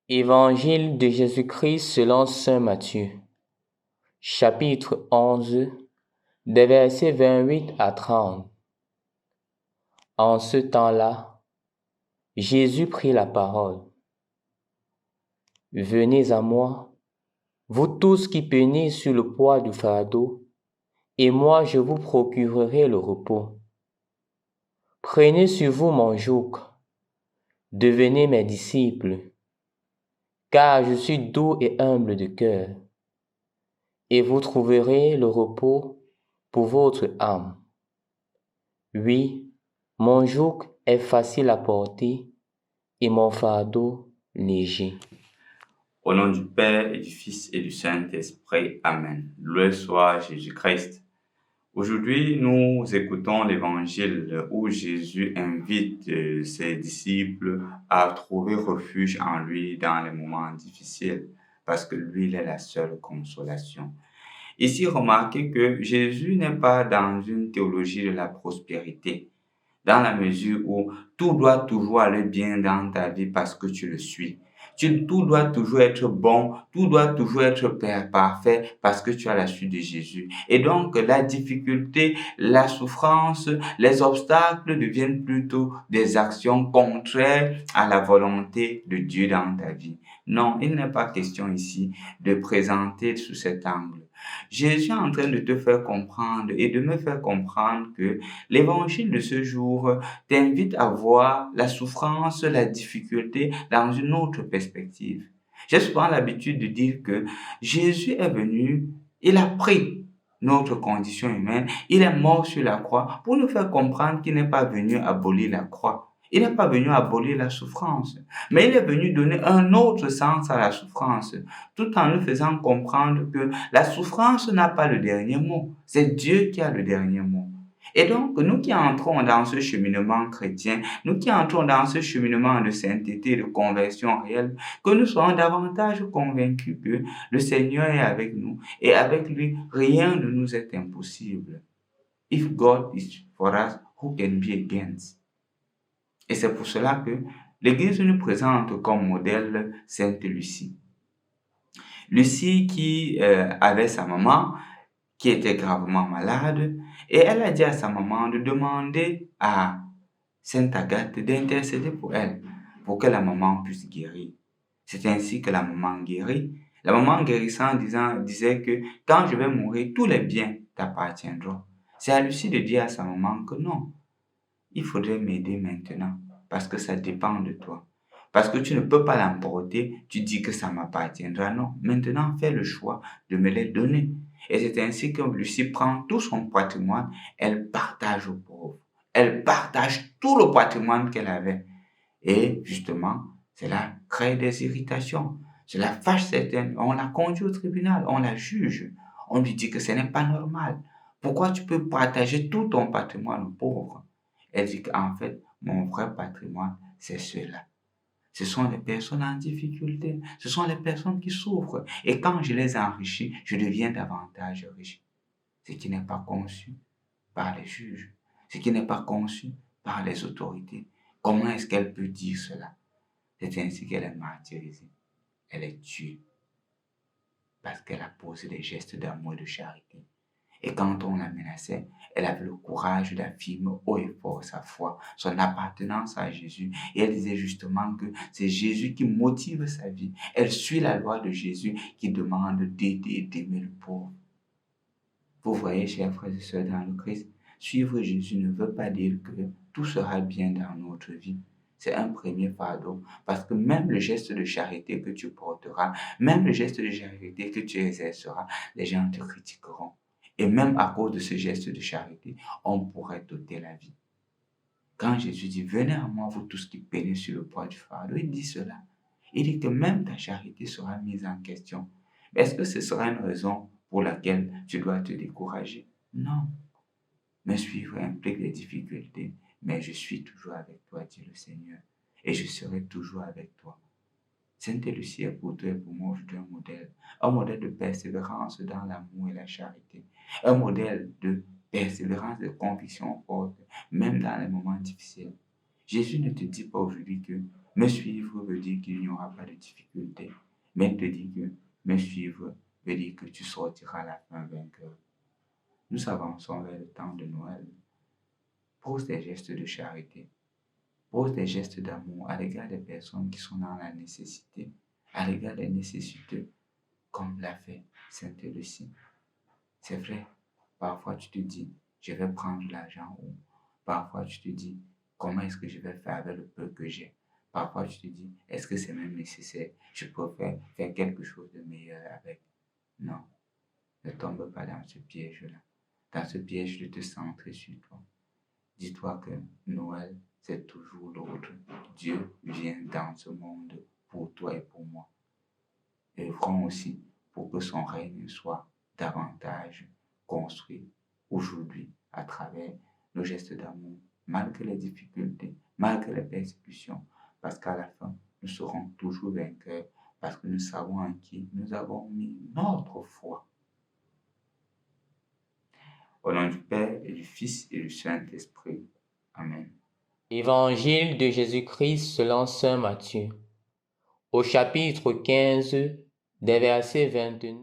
Évangile de Jésus-Christ selon saint Matthieu, chapitre 11, des versets 28 à 30. En ce temps-là, Jésus prit la parole. Venez à moi, vous tous qui peinez sur le poids du fardeau, et moi je vous procurerai le repos. Prenez sur vous mon joug, devenez mes disciples, car je suis doux et humble de cœur, et vous trouverez le repos pour votre âme. Oui, mon joug est facile à porter et mon fardeau léger. Au nom du Père et du Fils et du Saint-Esprit. Amen. Loué soit Jésus-Christ. Aujourd'hui, nous écoutons l'évangile où Jésus invite ses disciples à trouver refuge en lui dans les moments difficiles, parce que lui, il est la seule consolation. Ici, remarquez que Jésus n'est pas dans une théologie de la prospérité, dans la mesure où tout doit toujours aller bien dans ta vie parce que tu le suis. Tout doit toujours être bon, tout doit toujours être parfait parce que tu as la suite de Jésus. Et donc, la difficulté, la souffrance, les obstacles deviennent plutôt des actions contraires à la volonté de Dieu dans ta vie. Non, il n'est pas question ici de présenter sous cet angle. Jésus est en train de te faire comprendre et de me faire comprendre que l'évangile de ce jour t'invite à voir la souffrance, la difficulté dans une autre perspective. J'ai souvent l'habitude de dire que Jésus est venu, il a pris notre condition humaine, il est mort sur la croix pour nous faire comprendre qu'il n'est pas venu abolir la croix. Il n'est pas venu abolir la souffrance, mais il est venu donner un autre sens à la souffrance, tout en nous faisant comprendre que la souffrance n'a pas le dernier mot. C'est Dieu qui a le dernier mot. Et donc, nous qui entrons dans ce cheminement chrétien, nous qui entrons dans ce cheminement de sainteté, de conversion réelle, que nous soyons davantage convaincus que le Seigneur est avec nous et avec lui, rien ne nous est impossible. If God is for us, who can be against? Et c'est pour cela que l'Église nous présente comme modèle Sainte Lucie. Lucie qui avait sa maman qui était gravement malade, et elle a dit à sa maman de demander à Sainte Agathe d'intercéder pour elle, pour que la maman puisse guérir. C'est ainsi que la maman guérit. La maman guérissant disait que quand je vais mourir, tous les biens t'appartiendront. C'est à Lucie de dire à sa maman que non, il faudrait m'aider maintenant, parce que ça dépend de toi. Parce que tu ne peux pas l'emporter, tu dis que ça m'appartiendra. Non, maintenant fais le choix de me les donner. Et c'est ainsi que Lucie prend tout son patrimoine, elle partage aux pauvres. Elle partage tout le patrimoine qu'elle avait. Et justement, cela crée des irritations. Cela fâche certaines. On la conduit au tribunal, on la juge. On lui dit que ce n'est pas normal. Pourquoi tu peux partager tout ton patrimoine aux pauvres? Elle dit qu'en fait, mon vrai patrimoine, c'est cela. Ce sont les personnes en difficulté. Ce sont les personnes qui souffrent. Et quand je les enrichis, je deviens davantage riche. Ce qui n'est pas conçu par les juges. Ce qui n'est pas conçu par les autorités. Comment est-ce qu'elle peut dire cela? C'est ainsi qu'elle est martyrisée. Elle est tuée. Parce qu'elle a posé des gestes d'amour et de charité. Et quand on la menaçait, elle avait le courage d'affirmer haut et fort sa foi, son appartenance à Jésus. Et elle disait justement que c'est Jésus qui motive sa vie. Elle suit la loi de Jésus qui demande d'aider et d'aimer le pauvre. Vous voyez, chers frères et sœurs dans le Christ, suivre Jésus ne veut pas dire que tout sera bien dans notre vie. C'est un premier fardeau, parce que même le geste de charité que tu porteras, même le geste de charité que tu exerceras, les gens te critiqueront. Et même à cause de ce geste de charité, on pourrait t'ôter la vie. Quand Jésus dit, venez à moi, vous tous qui peinez sur le poids du fardeau, il dit cela. Il dit que même ta charité sera mise en question. Est-ce que ce sera une raison pour laquelle tu dois te décourager? Non. Me suivre implique des difficultés, mais je suis toujours avec toi, dit le Seigneur, et je serai toujours avec toi. Sainte Lucie est pour toi et pour moi aujourd'hui un modèle de persévérance dans l'amour et la charité, un modèle de persévérance, de conviction forte, même dans les moments difficiles. Jésus ne te dit pas aujourd'hui que Me suivre veut dire qu'il n'y aura pas de difficulté. Mais te dire que me suivre veut dire que tu sortiras à la fin vainqueur. Nous avançons vers le temps de Noël. Pose des gestes de charité. Pose des gestes d'amour à l'égard des personnes qui sont dans la nécessité, à l'égard des nécessiteux, comme l'a fait Sainte Lucie. C'est vrai, parfois tu te dis, je vais prendre l'argent ou parfois tu te dis, comment est-ce que je vais faire avec le peu que j'ai? Parfois tu te dis, est-ce que c'est même nécessaire? Je préfère faire quelque chose de meilleur avec. Non, ne tombe pas dans ce piège-là. Dans ce piège de te centrer sur toi. Dis-toi que Noël, c'est toujours l'autre. Dieu vient dans ce monde pour toi et pour moi. Œuvrons aussi pour que son règne soit davantage construit aujourd'hui à travers nos gestes d'amour, malgré les difficultés, malgré les persécutions, parce qu'à la fin, nous serons toujours vainqueurs, parce que nous savons en qui nous avons mis notre foi. Au nom du Père et du Fils et du Saint-Esprit. Amen. Évangile de Jésus-Christ selon saint Matthieu. Au chapitre 15, des versets 29